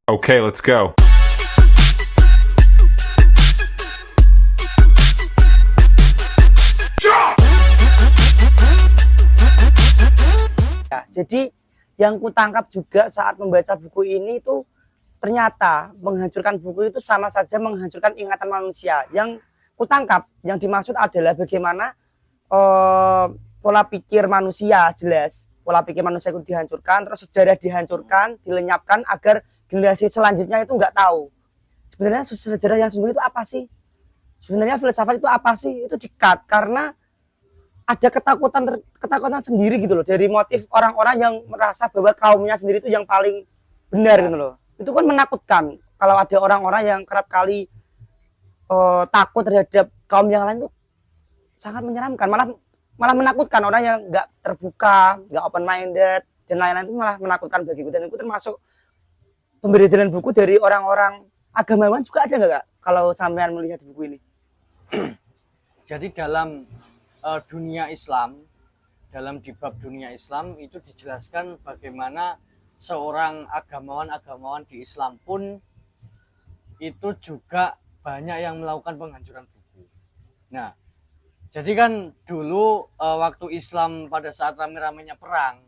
Okay, let's go. Ya, jadi yang kutangkap juga saat membaca buku ini itu ternyata menghancurkan buku itu sama saja menghancurkan ingatan manusia. Yang kutangkap, yang dimaksud adalah bagaimana pola pikir manusia jelas. Pola pikir manusia itu dihancurkan, terus sejarah dihancurkan, dilenyapkan agar generasi selanjutnya itu nggak tahu. Sebenarnya sejarah yang sesungguhnya itu apa sih? Sebenarnya filsafat itu apa sih? Itu di-cut karena ada ketakutan sendiri gitu loh dari motif orang-orang yang merasa bahwa kaumnya sendiri itu yang paling benar gitu loh. Itu kan menakutkan kalau ada orang-orang yang kerap kali takut terhadap kaum yang lain, itu sangat menyeramkan, malah menakutkan. Orang yang nggak terbuka, nggak open minded dan lain-lain itu malah menakutkan bagiku. Dan itu termasuk pemberi jalan buku dari orang-orang agamawan juga ada nggak Kak, kalau sampean melihat buku ini? Jadi dalam dunia Islam, di bab dunia Islam itu dijelaskan bagaimana seorang agamawan di Islam pun itu juga banyak yang melakukan penghancuran buku. Nah, jadi kan dulu waktu Islam pada saat rame-ramenya perang,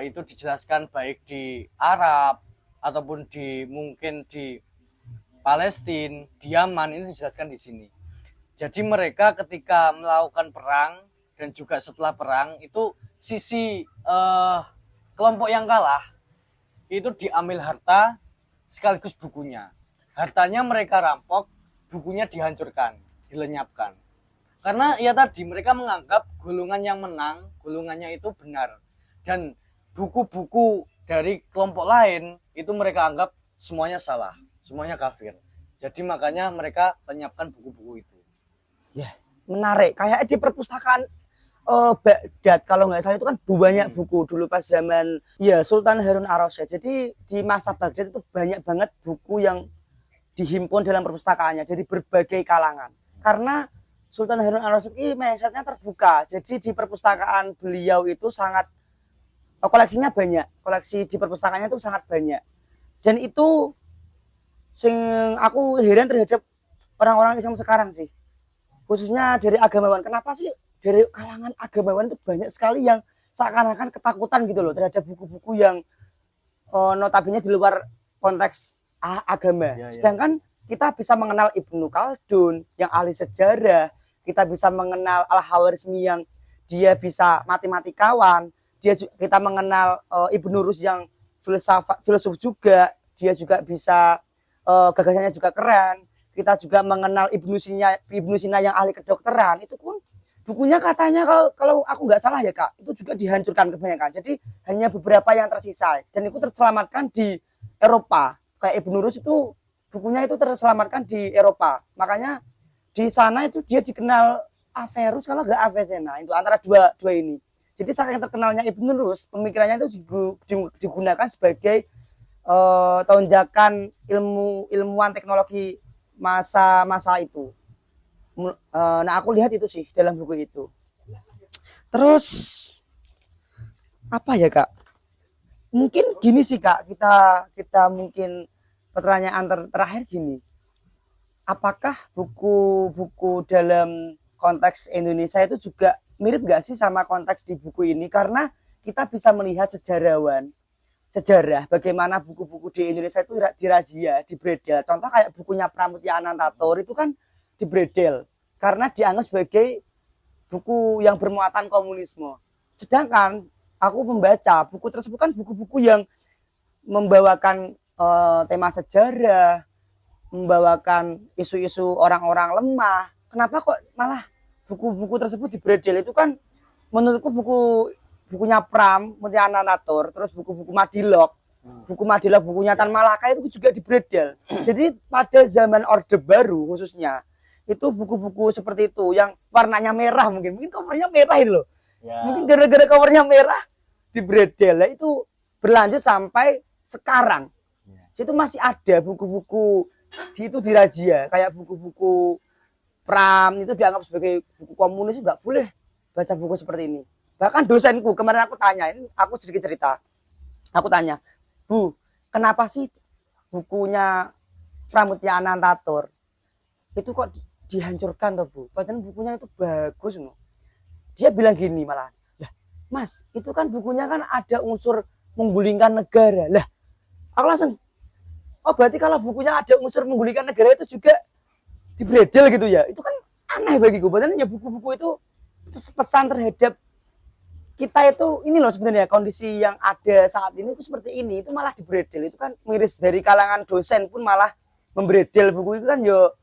itu dijelaskan baik di Arab ataupun mungkin di Palestina, di Yaman, ini dijelaskan di sini. Jadi mereka ketika melakukan perang dan juga setelah perang itu sisi kelompok yang kalah itu diambil harta sekaligus bukunya. Hartanya mereka rampok, bukunya dihancurkan, dilenyapkan. Karena ya tadi mereka menganggap golongan yang menang, golongannya itu benar. Dan buku-buku dari kelompok lain itu mereka anggap semuanya salah, semuanya kafir. Jadi makanya mereka lenyapkan buku-buku itu. Ya, menarik. Kayak di perpustakaan Baghdad kalau nggak salah itu kan banyak buku dulu pas zaman ya Sultan Harun ar-Rasyid. Jadi di masa Baghdad itu banyak banget buku yang dihimpun dalam perpustakaannya dari berbagai kalangan. Karena Sultan Harun ar-Rasyid ini mindsetnya terbuka. Jadi di perpustakaan beliau itu sangat koleksinya banyak. Koleksi di perpustakaannya itu sangat banyak. Dan itu sing aku heran terhadap orang-orang Islam sekarang sih. Khususnya dari agamawan. Kenapa sih dari kalangan agamawan itu banyak sekali yang seakan-akan ketakutan gitu loh terhadap buku-buku yang notabene di luar konteks agama. Sedangkan kita bisa mengenal Ibnu Khaldun yang ahli sejarah, kita bisa mengenal Al-Khawarizmi yang dia bisa matematikawan, kita mengenal Ibnu Rus yang filsuf juga, dia juga bisa gagasannya juga keren. Kita juga mengenal Ibnu Sina yang ahli kedokteran. Itu pun bukunya katanya kalau aku nggak salah ya Kak, itu juga dihancurkan kebanyakan. Jadi hanya beberapa yang tersisa dan itu terselamatkan di Eropa. Kayak Ibnu Rus itu bukunya itu terselamatkan di Eropa. Makanya di sana itu dia dikenal Averroes kalau nggak Avicenna. Itu antara dua ini. Jadi saking terkenalnya Ibnu Rus, pemikirannya itu digunakan sebagai tonjakan ilmuwan teknologi masa itu. Nah aku lihat itu sih dalam buku itu. Terus apa ya Kak? Mungkin gini sih Kak, kita mungkin pertanyaan terakhir gini. Apakah buku-buku dalam konteks Indonesia itu juga mirip gak sih sama konteks di buku ini? Karena kita bisa melihat sejarah bagaimana buku-buku di Indonesia itu dirazia, dibredel. Contoh kayak bukunya Pramudia Anantatur itu kan dibredel karena dianggap sebagai buku yang bermuatan komunisme. Sedangkan aku membaca buku tersebut kan buku-buku yang membawakan tema sejarah, membawakan isu-isu orang-orang lemah. Kenapa kok malah buku-buku tersebut dibredel? Itu kan menurutku bukunya Pramudia Anantatur, terus buku-buku Madilog, bukunya Tan Malaka itu juga dibredel. Jadi pada zaman Orde Baru khususnya itu buku-buku seperti itu yang warnanya merah, mungkin covernya merah itu loh. Ya. Mungkin gara-gara covernya merah dibredel. Nah, itu berlanjut sampai sekarang. Ya. Itu masih ada buku-buku itu dirazia, kayak buku-buku Pram itu dianggap sebagai buku komunis, nggak boleh baca buku seperti ini. Bahkan dosenku kemarin aku tanya, ini aku sedikit cerita. Aku tanya, Bu, kenapa sih bukunya Pramutya Anantatur itu kok dihancurkan toh Bu? Padahal bukunya itu bagus loh. Dia bilang gini malah, lah Mas, itu kan bukunya kan ada unsur menggulingkan negara. Lah, aku langsung, oh berarti kalau bukunya ada unsur menggulingkan negara itu juga dibredel gitu ya? Itu kan aneh bagiku. Padahal ya buku-buku itu pesan terhadap kita itu ini loh sebenarnya kondisi yang ada saat ini itu seperti ini, itu malah dibredel. Itu kan miris dari kalangan dosen pun malah membredel buku itu kan yo,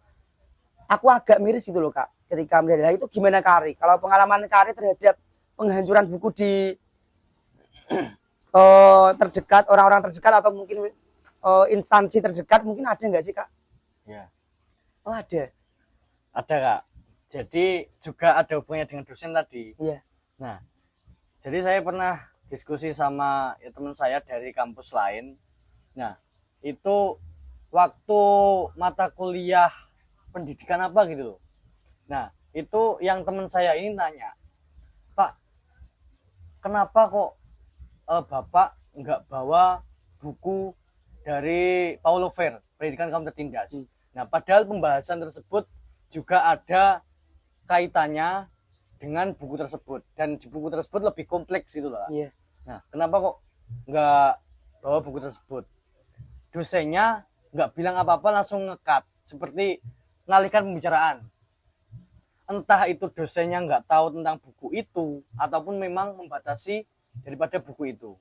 aku agak miris gitu loh Kak ketika melihat itu. Gimana Kari? Kalau pengalaman Kari terhadap penghancuran buku di terdekat, orang-orang terdekat atau mungkin instansi terdekat mungkin ada nggak sih Kak? Ya. Oh ada. Ada Kak. Jadi juga ada hubungannya dengan dosen tadi. Iya. Nah, jadi saya pernah diskusi sama ya, teman saya dari kampus lain. Nah, itu waktu mata kuliah pendidikan apa gitu loh. Nah, itu yang teman saya ini nanya, Pak, kenapa kok Bapak nggak bawa buku dari Paulo Freire, Pendidikan Kaum Tertindas? Nah, padahal pembahasan tersebut juga ada kaitannya dengan buku tersebut, dan di buku tersebut lebih kompleks gitu loh. Iya. Nah, kenapa kok nggak bawa buku tersebut? Dosennya nggak bilang apa-apa, langsung ngekat, seperti mengalihkan pembicaraan. Entah itu dosennya nggak tahu tentang buku itu, ataupun memang membatasi daripada buku itu.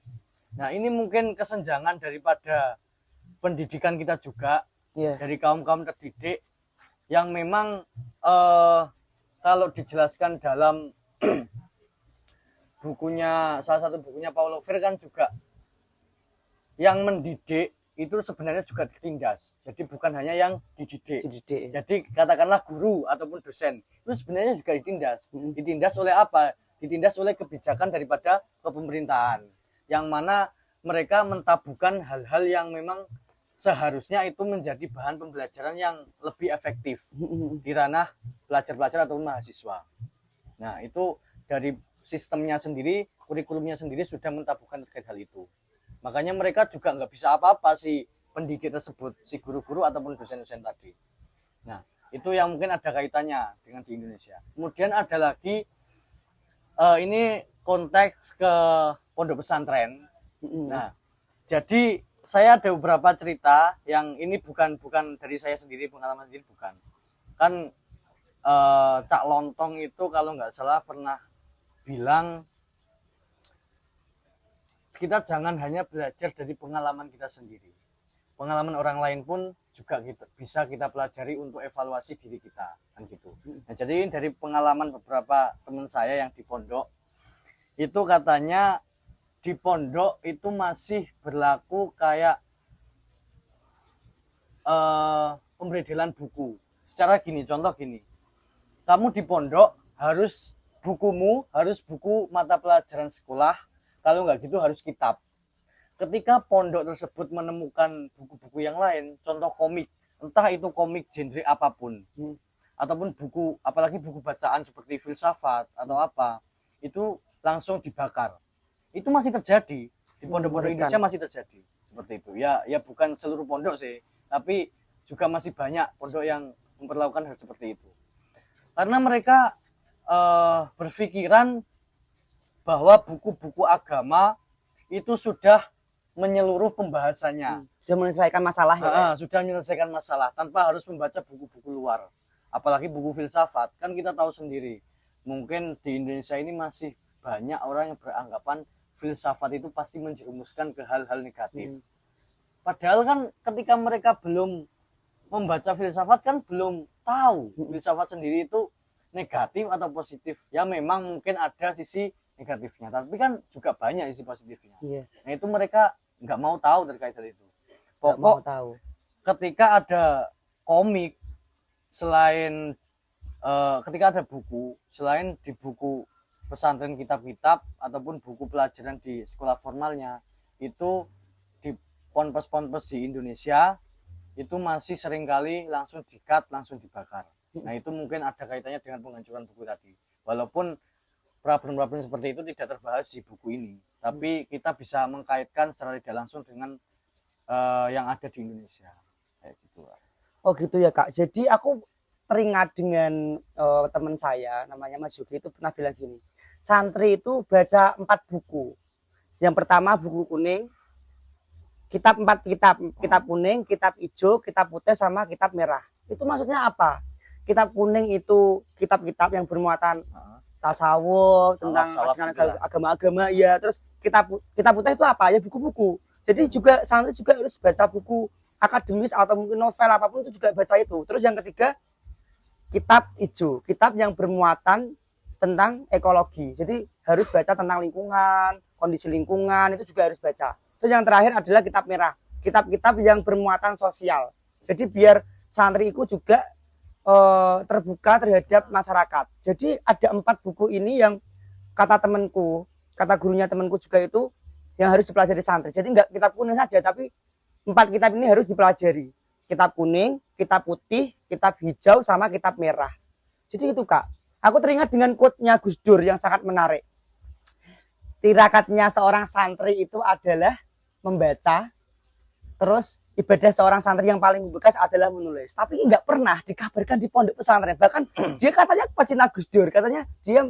Nah, ini mungkin kesenjangan daripada pendidikan kita juga, Iya. dari kaum-kaum terdidik, yang memang kalau dijelaskan dalam bukunya, salah satu bukunya Paulo Freire kan juga, yang mendidik itu sebenarnya juga ditindas. Jadi bukan hanya yang dididik. Jadi katakanlah guru ataupun dosen itu sebenarnya juga ditindas. Ditindas oleh apa? Ditindas oleh kebijakan daripada kepemerintahan, yang mana mereka mentabukan hal-hal yang memang seharusnya itu menjadi bahan pembelajaran yang lebih efektif di ranah pelajar-pelajar ataupun mahasiswa. Nah, itu dari sistemnya sendiri, kurikulumnya sendiri sudah mentabukan terkait hal itu. Makanya mereka juga nggak bisa apa-apa si pendidik tersebut, si guru-guru ataupun dosen-dosen tadi. Nah, itu yang mungkin ada kaitannya dengan di Indonesia. Kemudian ada lagi, ini konteks ke pondok pesantren. Nah, jadi saya ada beberapa cerita yang ini bukan dari saya sendiri, pengalaman sendiri bukan. Kan Cak Lontong itu kalau nggak salah pernah bilang, kita jangan hanya belajar dari pengalaman kita sendiri. Pengalaman orang lain pun juga bisa kita pelajari untuk evaluasi diri kita, kan gitu. Nah, jadi dari pengalaman beberapa teman saya yang di pondok, itu katanya di pondok itu masih berlaku kayak pemberedelan buku. Secara gini, contoh gini, kamu di pondok harus bukumu harus buku mata pelajaran sekolah, kalau nggak gitu harus kitab. Ketika pondok tersebut menemukan buku-buku yang lain, contoh komik, entah itu komik genre apapun, ataupun buku, apalagi buku bacaan seperti filsafat atau apa, itu langsung dibakar. Itu masih terjadi di pondok-pondok Indonesia, masih terjadi seperti itu. Ya bukan seluruh pondok sih, tapi juga masih banyak pondok yang memperlakukan hal seperti itu. Karena mereka berpikiran bahwa buku-buku agama itu sudah menyeluruh pembahasannya. Sudah menyelesaikan masalah ya? Sudah menyelesaikan masalah tanpa harus membaca buku-buku luar. Apalagi buku filsafat. Kan kita tahu sendiri, mungkin di Indonesia ini masih banyak orang yang beranggapan filsafat itu pasti menjerumuskan ke hal-hal negatif. Padahal kan ketika mereka belum membaca filsafat kan belum tahu filsafat sendiri itu negatif atau positif. Ya memang mungkin ada sisi negatifnya, tapi kan juga banyak sisi positifnya. Nah, itu mereka nggak mau tahu terkait hal itu. Pokok ketika ada komik, selain ketika ada buku, selain di buku pesantren, kitab-kitab ataupun buku pelajaran di sekolah formalnya, itu di ponpes-ponpes di Indonesia itu masih seringkali langsung di-cut, langsung dibakar. Nah, itu mungkin ada kaitannya dengan penghancuran buku tadi. Walaupun problem-problem seperti itu tidak terbahas di buku ini, tapi kita bisa mengkaitkan secara tidak langsung dengan yang ada di Indonesia kayak gitu Kak. Oh gitu ya Kak. Jadi aku teringat dengan teman saya namanya Mas Yogi itu pernah bilang gini, santri itu baca 4 buku. Yang pertama buku kuning, kitab 4 kitab, kitab kuning, kitab hijau, kitab putih sama kitab merah. Itu maksudnya apa? Kitab kuning itu kitab-kitab yang bermuatan tasawuf, tentang agama-agama ya. Terus kitab putih itu apa? Ya buku-buku. Jadi juga santri juga harus baca buku akademis atau mungkin novel apapun itu juga baca itu. Terus yang ketiga kitab hijau, kitab yang bermuatan tentang ekologi. Jadi harus baca tentang lingkungan, kondisi lingkungan itu juga harus baca. Terus yang terakhir adalah kitab merah, kitab-kitab yang bermuatan sosial. Jadi biar santri itu juga terbuka terhadap masyarakat. Jadi ada 4 buku ini yang kata temanku, kata gurunya temanku juga itu yang harus dipelajari santri. Jadi enggak kitab kuning saja, tapi 4 kitab ini harus dipelajari. Kitab kuning, kitab putih, kitab hijau, sama kitab merah. Jadi itu Kak. Aku teringat dengan quote-nya Gus Dur yang sangat menarik. Tirakatnya seorang santri itu adalah membaca, terus ibadah seorang santri yang paling membekas adalah menulis. Tapi nggak pernah dikabarkan di pondok pesantren. Bahkan dia katanya pecinta Gus Dur. Katanya dia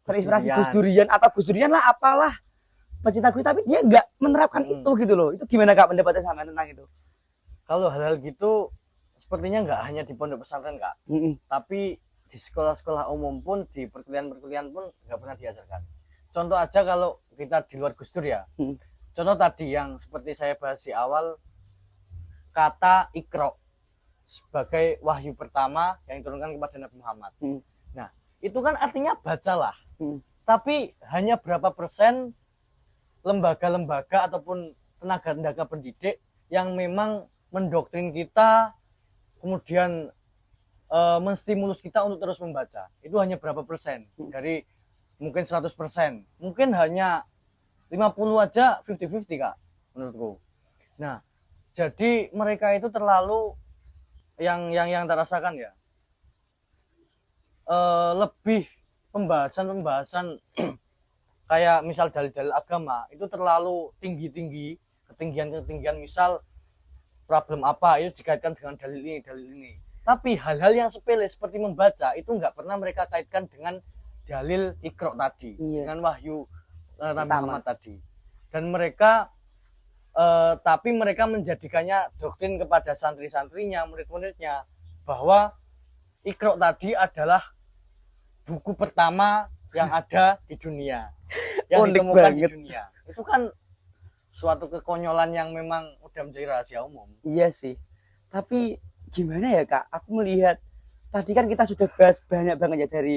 terinspirasi Gus Durian atau Gus Durian lah apalah. Pecinta Gus, tapi dia nggak menerapkan itu gitu loh. Itu gimana Kak pendapatnya sama tentang itu? Kalau hal-hal gitu sepertinya nggak hanya di pondok pesantren Kak. Tapi di sekolah-sekolah umum pun, di perkuliahan-perkuliahan pun nggak pernah diajarkan. Contoh aja kalau kita di luar Gus Dur ya. Contoh tadi yang seperti saya bahas di awal, kata Iqra sebagai wahyu pertama yang diturunkan kepada Nabi Muhammad. Nah, itu kan artinya bacalah. Tapi hanya berapa persen lembaga-lembaga ataupun tenaga-tenaga pendidik yang memang mendoktrin kita, kemudian menstimulus kita untuk terus membaca. Itu hanya berapa persen dari mungkin 100%. Mungkin hanya 50 aja 50-50 Kak menurutku. Nah, jadi mereka itu terlalu yang tak rasakan ya. Lebih pembahasan kayak misal dalil-dalil agama itu terlalu tinggi-tinggi, ketinggian misal problem apa itu dikaitkan dengan dalil ini. Tapi hal-hal yang sepele seperti membaca itu nggak pernah mereka kaitkan dengan dalil Iqra tadi, dengan wahyu Nabi Muhammad tadi. Dan mereka tapi mereka menjadikannya doktrin kepada santri-santrinya, murid-muridnya, bahwa Iqra tadi adalah buku pertama yang ada di dunia, yang ditemukan di dunia. Itu kan suatu kekonyolan yang memang udah menjadi rahasia umum. Iya sih. Tapi gimana ya Kak? Aku melihat tadi kan kita sudah bahas banyak banget ya, dari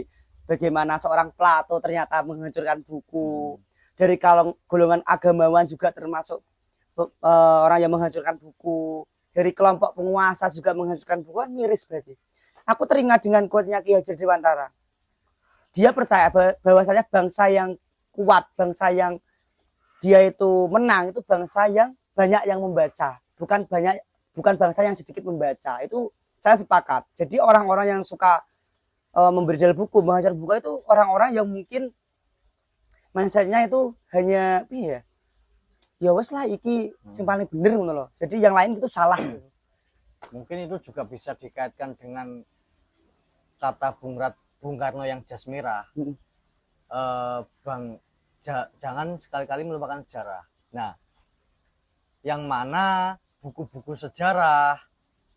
bagaimana seorang Plato ternyata menghancurkan buku. Dari kalau golongan agamawan juga termasuk orang yang menghancurkan buku. Dari kelompok penguasa juga menghancurkan buku, kan miris berarti. Aku teringat dengan quote-nya Ki Hajar Dewantara. Dia percaya bahwasanya bangsa yang kuat, bangsa yang dia itu menang, itu bangsa yang banyak yang membaca, bukan bangsa yang sedikit membaca. Itu saya sepakat. Jadi orang-orang yang suka memberi jual buku, mengajar buku itu orang-orang yang mungkin mindsetnya itu hanya ya wes lah iki sing paling bener ngono loh. Jadi yang lain itu salah. Mungkin itu juga bisa dikaitkan dengan kata Bung Karno yang jas merah. Jangan sekali-kali melupakan sejarah. Nah, yang mana buku-buku sejarah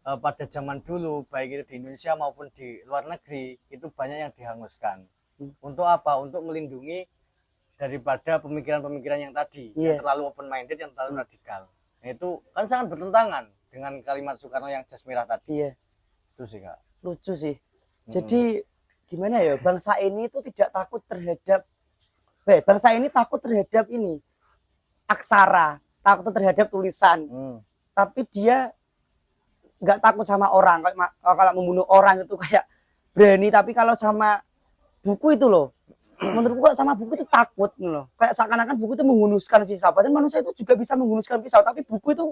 pada zaman dulu, baik itu di Indonesia maupun di luar negeri, itu banyak yang dihanguskan. Untuk apa? Untuk melindungi daripada pemikiran-pemikiran yang tadi, yang terlalu open-minded, yang terlalu radikal. Nah, itu kan sangat bertentangan dengan kalimat Soekarno yang jas merah tadi. Itu sih Kak. Lucu sih. Jadi gimana ya, bangsa ini itu tidak takut terhadap bangsa ini takut terhadap ini aksara, takut terhadap tulisan. Tapi dia nggak takut sama orang. Kalau membunuh orang itu kayak berani, tapi kalau sama buku itu loh, menurutku sama buku itu takut loh. Kayak seakan-akan buku itu menghunuskan pisau. Padahal manusia itu juga bisa menghunuskan pisau, tapi buku itu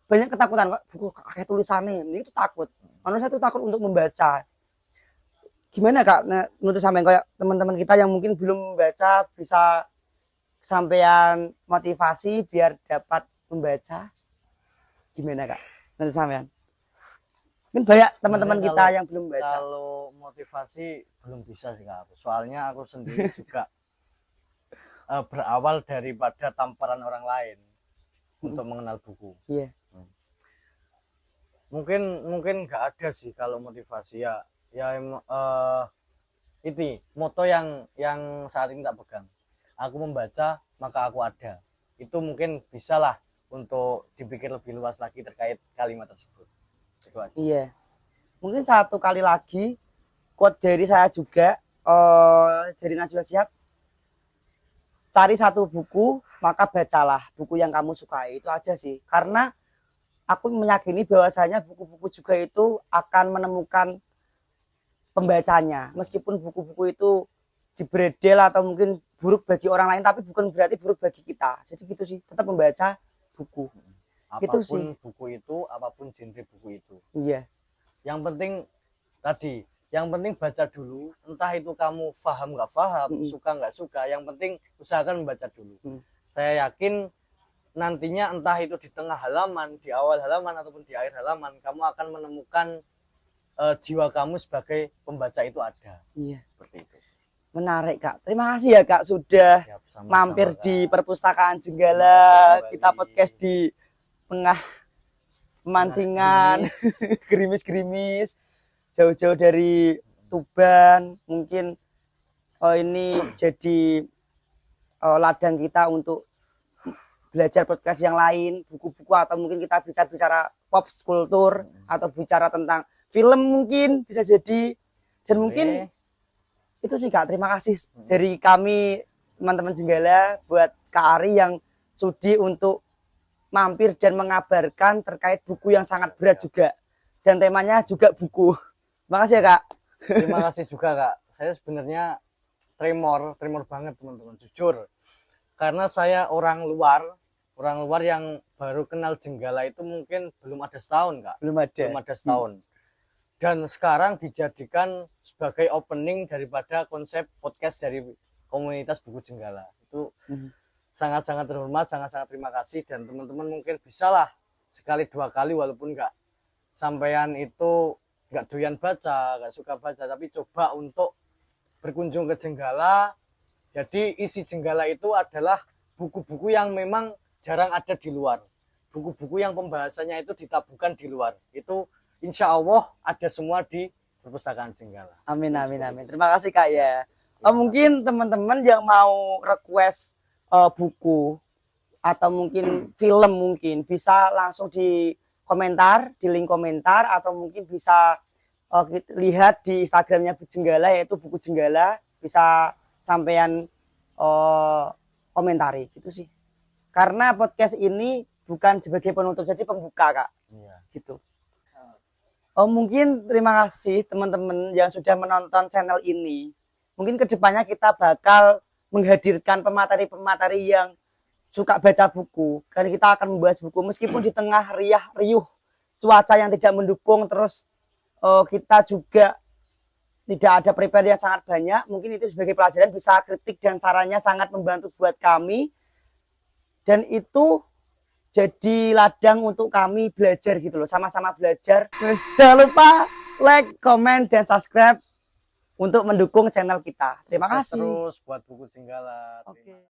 banyak ketakutan. Buku kayak tulisannya ini itu takut. Manusia itu takut untuk membaca. Gimana Kak, menurut sampean kayak teman-teman kita yang mungkin belum membaca, bisa sampean motivasi biar dapat membaca? Gimana Kak? Menurut sampean? Mungkin banyak teman-teman Sebenarnya kita yang belum baca. Kalau motivasi belum bisa sih Kak. Soalnya aku sendiri juga berawal daripada tamparan orang lain untuk mengenal buku. Iya. Mungkin nggak ada sih kalau motivasi itu moto yang saat ini tak pegang. Aku membaca maka aku ada. Itu mungkin bisalah untuk dipikir lebih luas lagi terkait kalimat tersebut. Itu aja. Iya. Mungkin satu kali lagi quote dari saya juga dari Najwa Shihab. Cari satu buku, maka bacalah buku yang kamu sukai. Itu aja sih. Karena aku meyakini bahwasanya buku-buku juga itu akan menemukan pembacanya. Meskipun buku-buku itu dibredel atau mungkin buruk bagi orang lain, tapi bukan berarti buruk bagi kita. Jadi gitu sih, tetap membaca buku. Apapun sih. buku itu, apapun genre buku itu. Iya. Yang penting baca dulu. Entah itu kamu paham nggak paham, suka nggak suka. Yang penting usahakan membaca dulu. Saya yakin nantinya entah itu di tengah halaman, di awal halaman ataupun di akhir halaman, kamu akan menemukan jiwa kamu sebagai pembaca itu ada. Iya. Seperti itu. Menarik Kak. Terima kasih ya Kak sudah Siap, sama-sama, mampir Kak. di perpustakaan Jenggala. Kembali. Kita podcast di tengah pemancingan, gerimis-gerimis, jauh-jauh dari Tuban. Mungkin ini jadi ladang kita untuk belajar podcast yang lain, buku-buku, atau mungkin kita bisa bicara pop kultur atau bicara tentang film mungkin bisa jadi. Dan mungkin itu sih Kak, terima kasih dari kami teman-teman Jenggala buat Kak Ari yang sudi untuk mampir dan mengabarkan terkait buku yang sangat berat juga, dan temanya juga buku. Terima kasih ya Kak. Terima kasih juga Kak. Saya sebenarnya tremor banget teman-teman, jujur. Karena saya orang luar yang baru kenal Jenggala itu mungkin belum ada setahun Kak. Belum ada setahun. Dan sekarang dijadikan sebagai opening daripada konsep podcast dari komunitas buku Jenggala. Itu sangat-sangat terhormat, sangat-sangat terima kasih. Dan teman-teman mungkin bisalah sekali dua kali, walaupun nggak sampean itu nggak doyan baca, nggak suka baca, tapi coba untuk berkunjung ke Jenggala. Jadi isi Jenggala itu adalah buku-buku yang memang jarang ada di luar. Buku-buku yang pembahasannya itu ditabuhkan di luar. Itu insya Allah ada semua di perpustakaan Jenggala. Amin. Terima kasih Kak ya. Mungkin teman-teman yang mau request buku atau mungkin film mungkin bisa langsung di komentar, di link komentar, atau mungkin bisa lihat di Instagramnya Jenggala, yaitu buku Jenggala. Bisa sampean komentari gitu sih. Karena podcast ini bukan sebagai penutup, jadi pembuka Kak. Iya. Gitu. Mungkin terima kasih teman-teman yang sudah menonton channel ini. Mungkin kedepannya kita bakal menghadirkan pemateri-pemateri yang suka baca buku. Karena kita akan membahas buku meskipun di tengah riuh cuaca yang tidak mendukung, terus kita juga tidak ada prepare yang sangat banyak. Mungkin itu sebagai pelajaran, bisa kritik dan sarannya sangat membantu buat kami. Dan itu jadi ladang untuk kami belajar gitu loh, sama-sama belajar. Terus jangan lupa like, comment, dan subscribe untuk mendukung channel kita. Terima kasih. Terus buat buku Jenggala. Oke.